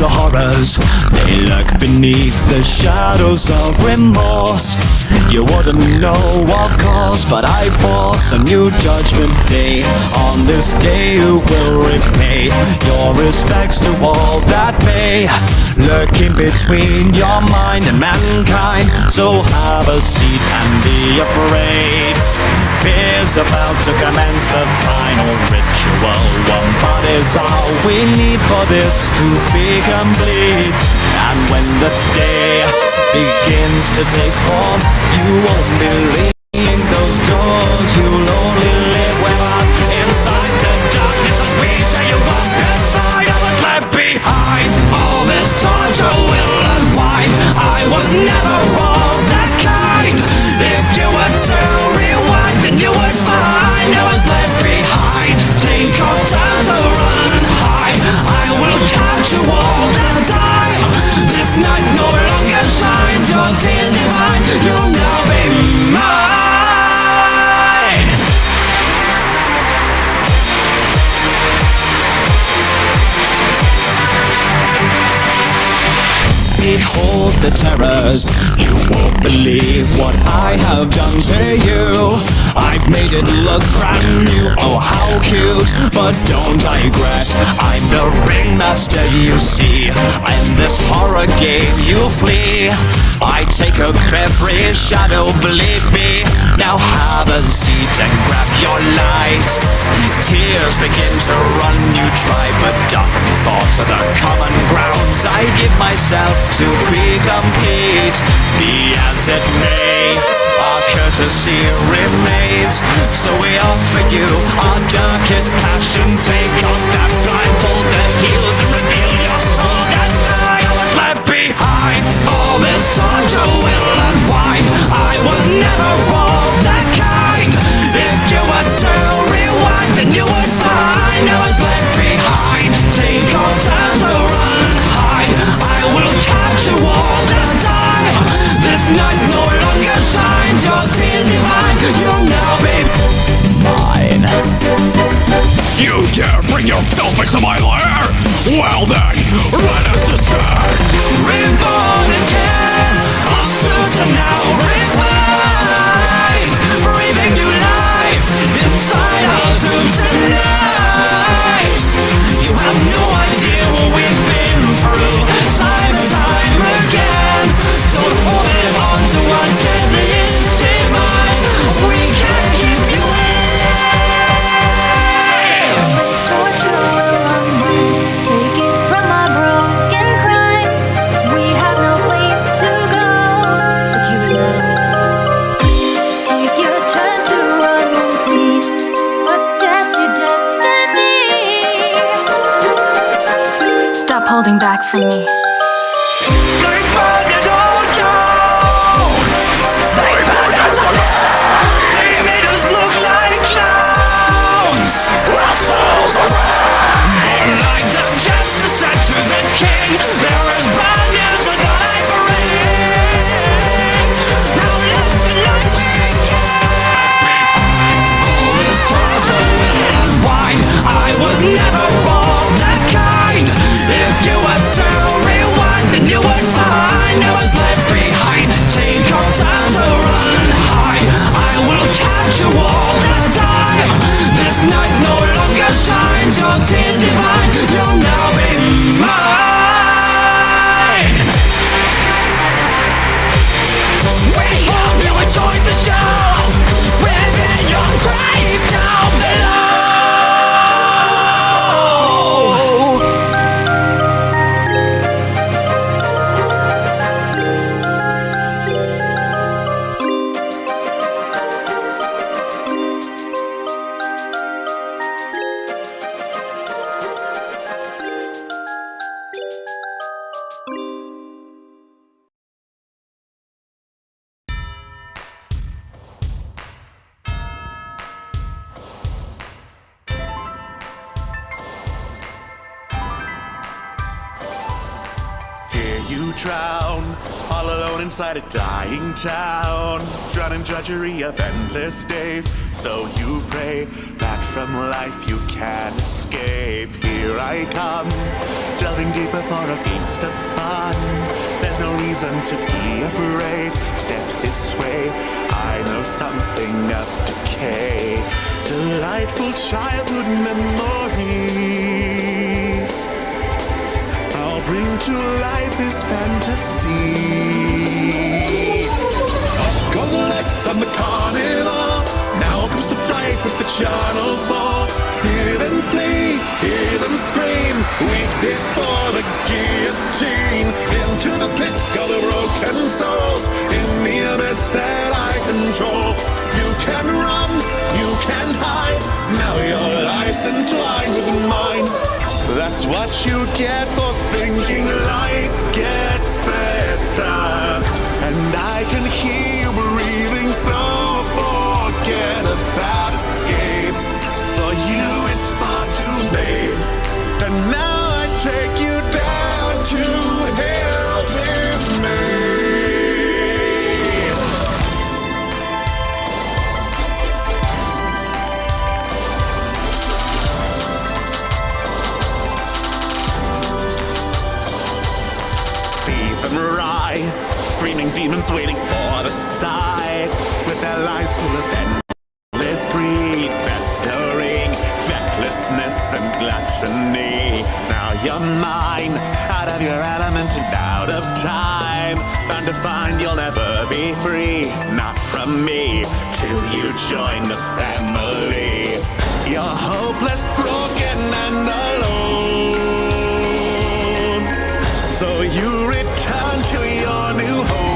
the horrors, they lurk beneath the shadows of remorse. You wouldn't know, of course, but I force a new judgment day. On this day you will repay your respects to all that may lurk in between your mind and mankind. So have a seat and be afraid. Fear's about to commence the final ritual. One body's all we need for this to be complete. And when the day begins to take form, you won't be leaving those doors. You'll only live with us inside the darkness as we tear you up inside. I was left behind. All this torture will unwind. I was never all that kind. If you were to rewind, then you would find I was left behind. Take your time to run and hide. I will catch you all the time. This night no longer shines. Your tears divine. You'll now be mine. Behold the terrors, you won't believe what I have done to you. I've made it look brand new, oh how cute. But don't digress, I'm the ringmaster you see. In this horror game you flee. I take up every shadow, believe me. Now have a seat and grab your light. Tears begin to run, you try, but dark thoughts are the common grounds. I give myself to be complete. Be as it may, our courtesy remains. So we offer you our darkest passion. Take off that blindfold that heals and reveal your soul that night. I was left behind. All this torture will unwind. I was never all that kind. If you were to rewind, then you would find I was left behind. Take your time to run and hide. I will catch you all the time. This night no longer shines. Your tears divine. You'll now be mine. You dare bring your filth into my lair? Well then, let us descend. Reborn again. Our suits are now refined. Breathing new life inside our tombs tonight. You have no idea what we've been through. Time and time again. Don't hold on to our deadliest demise. We can't keep you in. This torture will unwind. Take it from our broken crimes. We have no place to go, but you know. Take your turn to run and flee, but that's your destiny. Stop holding back from me. They burned it all down. They burned us alive. They made us look like clowns. Our souls are red. They like the justice sent to the king. There is bad news that I bring. Now let the light begin. All this torture will unwind. I was never all that kind. If you were to rewind, then you would find I was left behind. Take your time to run and hide. I will catch you all the time. This night no longer shines. Your tears divine. You'll now be mine. We hope you enjoyed the show. Within your grave down below. You drown, all alone inside a dying town, drowned in drudgery of endless days. So you pray back but from life you can't escape. Here I come, delving deeper for a feast of fun. There's no reason to be afraid. Step this way, I know something of decay. Delightful childhood memories, I'll bring to life this fantasy. Up go the lights on the carnival, now comes the fright with the channel 4. Hear them flee, hear them scream, weak before the guillotine. Into the pit go the broken souls, in the abyss that I control. You can run, you can hide, now your life's entwined with mine. That's what you get for thinking life gets better. And I can hear you breathing, so forget about escape. For you it's far too late. And now I take you down to hell with me. Screaming demons waiting for the sight, with their lives full of endless greed, festering fecklessness and gluttony. Now you're mine, out of your element and out of time, bound to find you'll never be free, not from me, till you join the family. You're hopeless, broken and alone, so you return to your new home.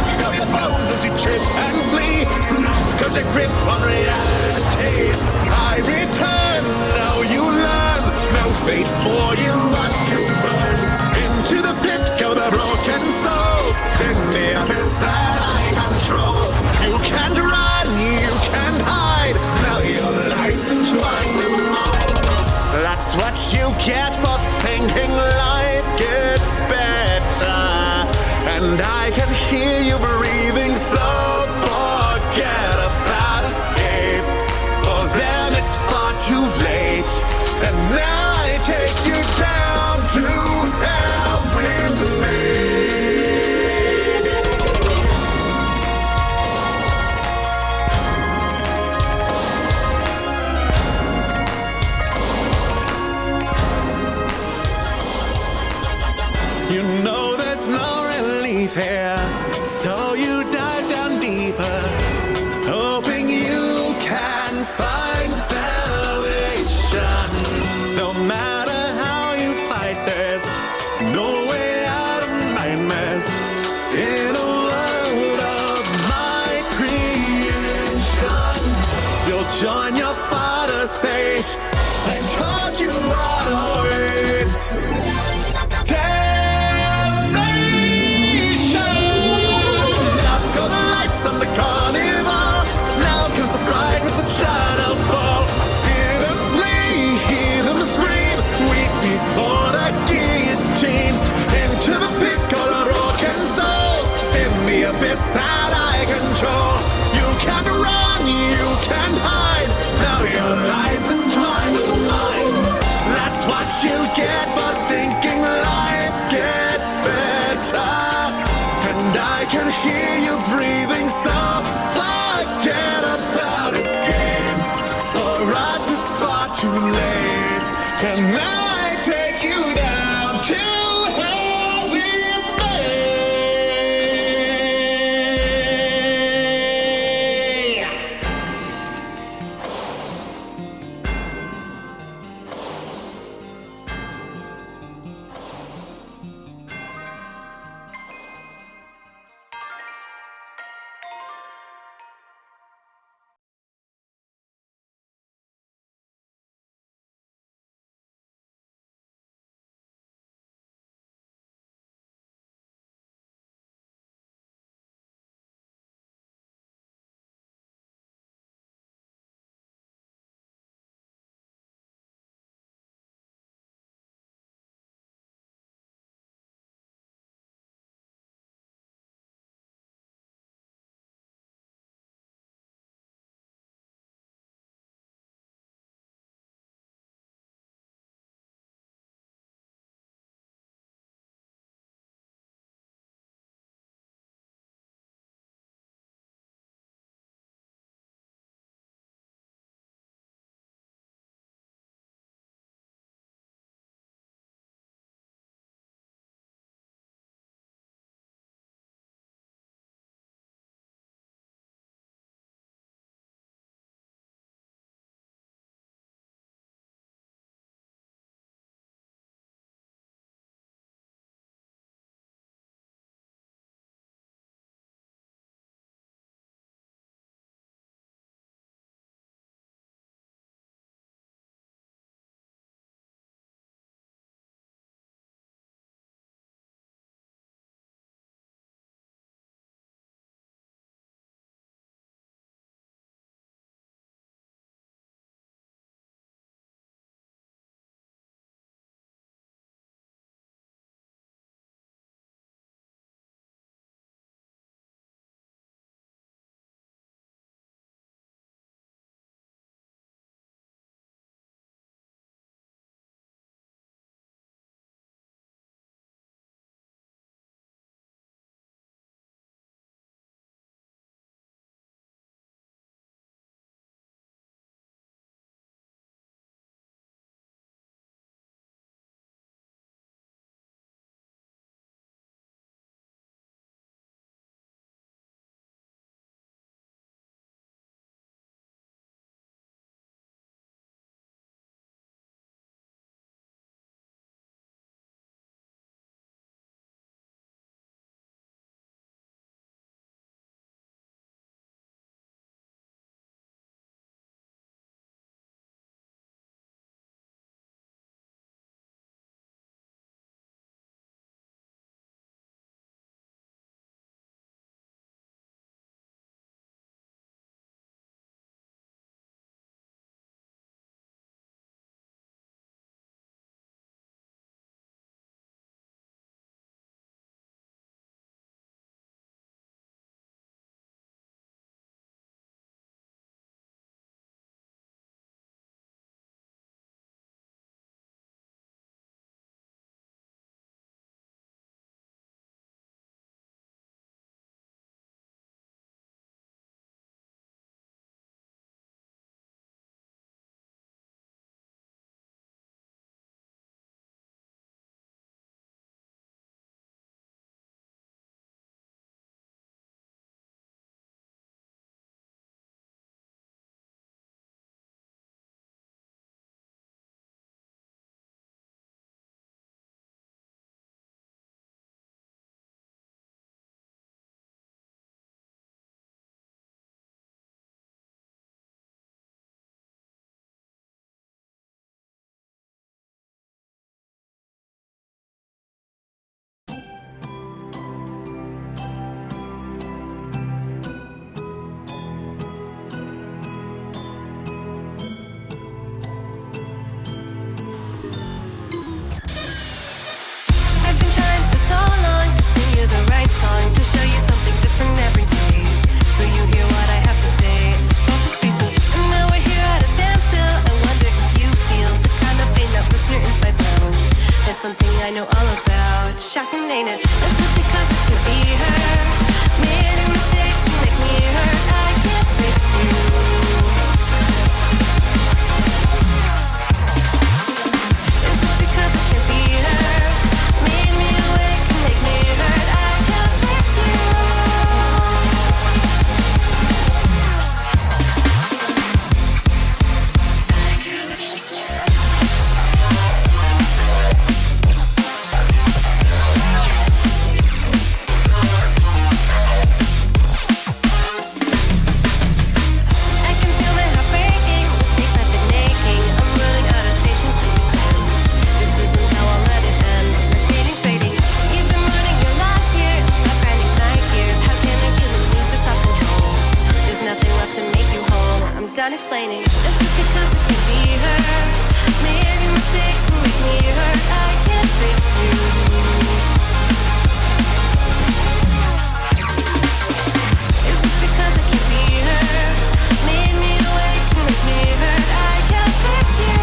Pick up your bones as you trip and flee, cause they grip on reality. I return, now you learn, no fate for you but to burn. Into the pit go the broken souls, in the abyss that I control. You can't run, you can't hide, now your life's entwined with mine. That's what you get for thinking life gets better. And I can hear you breathing, so forget about escape. For them it's far too late. And now I take you down to hell with me. You know there's no relief here, so you dive down deeper, hoping you can find salvation. No matter how you fight, there's no way out of nightmares. In a world of my creation, you'll join your father's fate. I taught you what awaits. On the carnival, now comes the bride with the shadow ball. Hear them flee, hear them scream, weep before the guillotine. Into the pit go the broken souls, in the abyss that I control. You can run, you can hide, now your life's entwined with mine. That's what you get for thinking life gets better. And I can hear you breathing, so forget about escape. For us it's far too late. And now I take you down to hell with me. question, ain't it? Is it because it could be her? Made a mistake to make me hurt. I can't fix you. Is it because it can be her? Made me awake and make me hurt. I can't fix you. I can feel my heart breaking, mistakes I've been making. I'm running out of patience to pretend. This isn't how I'll let it end. We're fading. You've been running your last year, last grinding night years. How can a human lose their self-control? There's nothing left to make you whole. I'm done explaining. This is because it can be her. Made mistakes to make me hurt. I can't fix you. Is it because it can be her? Made me awake and make me hurt. I can't fix you.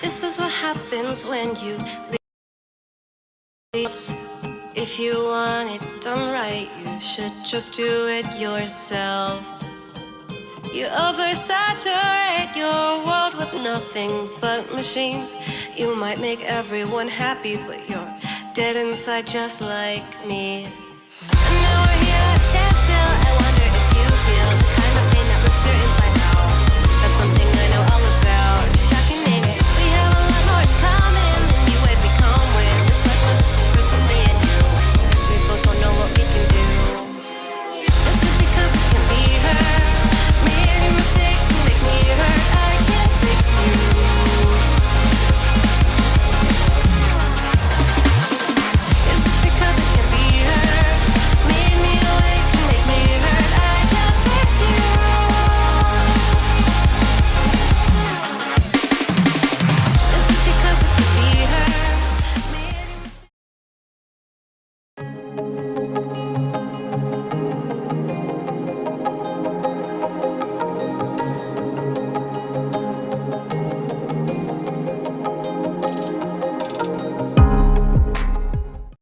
This is what happens when you leave. If you want it done right, you should just do it yourself. You oversaturate your world with nothing but machines. You might make everyone happy, but you're dead inside just like me.